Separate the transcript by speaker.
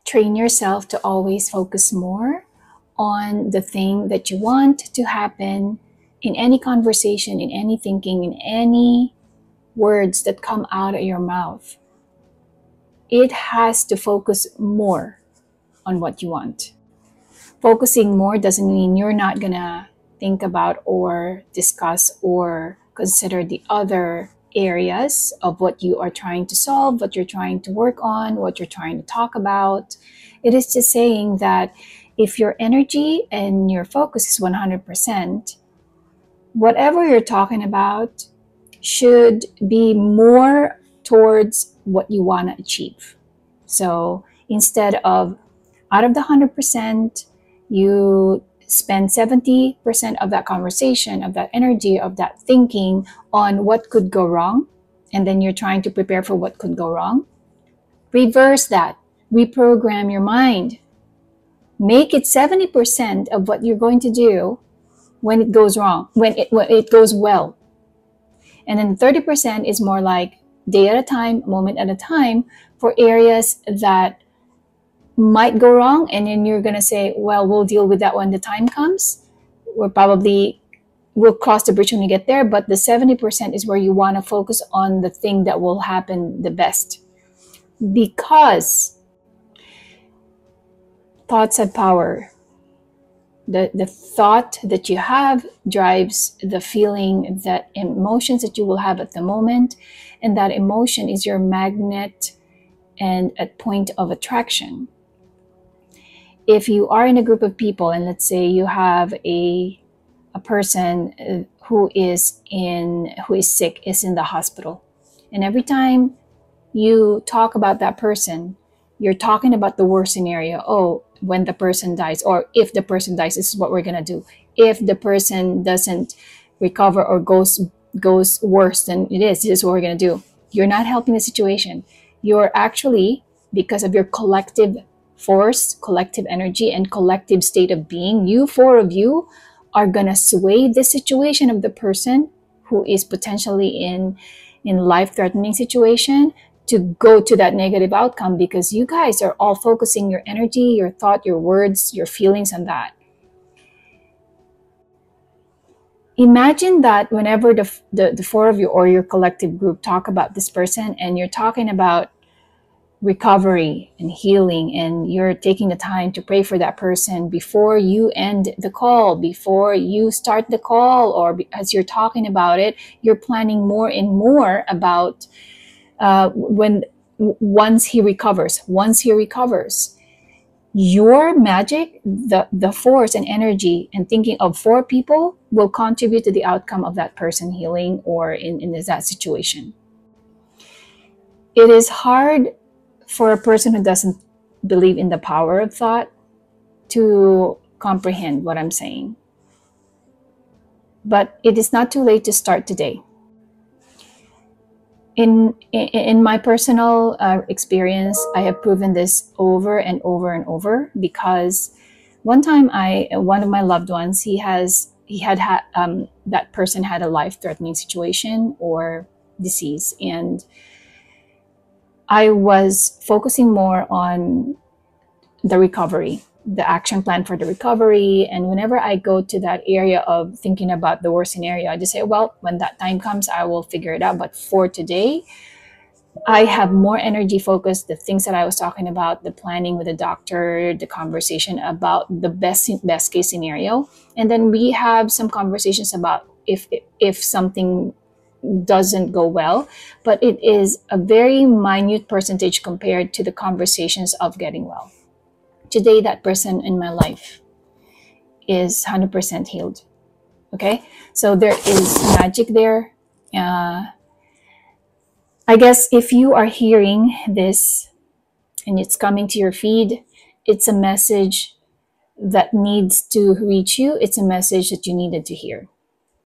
Speaker 1: train yourself to always focus more on the thing that you want to happen in any conversation, in any thinking, in any words that come out of your mouth. It has to focus more on what you want. Focusing more doesn't mean you're not gonna think about or discuss or consider the other areas of what you are trying to solve, what you're trying to work on, what you're trying to talk about. It is just saying that if your energy and your focus is 100%, whatever you're talking about should be more towards what you want to achieve. So instead of out of the 100%, you spend 70% of that conversation, of that energy, of that thinking on what could go wrong, and then you're trying to prepare for what could go wrong. Reverse that. Reprogram your mind. Make it 70% of what you're going to do when it goes wrong, when it goes well. And then 30% is more like day at a time, moment at a time, for areas that might go wrong. And then you're going to say, well, we'll deal with that when the time comes. We'll cross the bridge when we get there. But the 70% is where you want to focus on the thing that will happen the best. Because thoughts have power. The thought that you have drives the feeling, that emotions that you will have at the moment, and that emotion is your magnet and a point of attraction. If you are in a group of people, and let's say you have a person who is sick, is in the hospital, and every time you talk about that person, you're talking about the worst scenario. Oh, when the person dies, or if the person dies, this is what we're gonna do. If the person doesn't recover or goes worse than it is, this is what we're gonna do. You're not helping the situation. You're actually, because of your collective force, collective energy, and collective state of being, you four of you are gonna sway the situation of the person who is potentially in life-threatening situation to go to that negative outcome, because you guys are all focusing your energy, your thought, your words, your feelings on that. Imagine that whenever the four of you or your collective group talk about this person, and you're talking about recovery and healing, and you're taking the time to pray for that person before you end the call, before you start the call, or as you're talking about it, you're planning more and more about once he recovers, your magic, the force and energy and thinking of four people will contribute to the outcome of that person healing or in that situation. It is hard for a person who doesn't believe in the power of thought to comprehend what I'm saying. But it is not too late to start today. In my personal experience, I have proven this over and over and over, because one time one of my loved ones, that person had a life-threatening situation or disease, and I was focusing more on the recovery, the action plan for the recovery. And whenever I go to that area of thinking about the worst scenario, I just say, well, when that time comes, I will figure it out. But for today, I have more energy focused, the things that I was talking about, the planning with the doctor, the conversation about the best case scenario. And then we have some conversations about if something doesn't go well, but it is a very minute percentage compared to the conversations of getting well. Today, that person in my life is 100% healed. Okay, so there is magic there. I guess if you are hearing this and it's coming to your feed, it's a message that needs to reach you. It's a message that you needed to hear.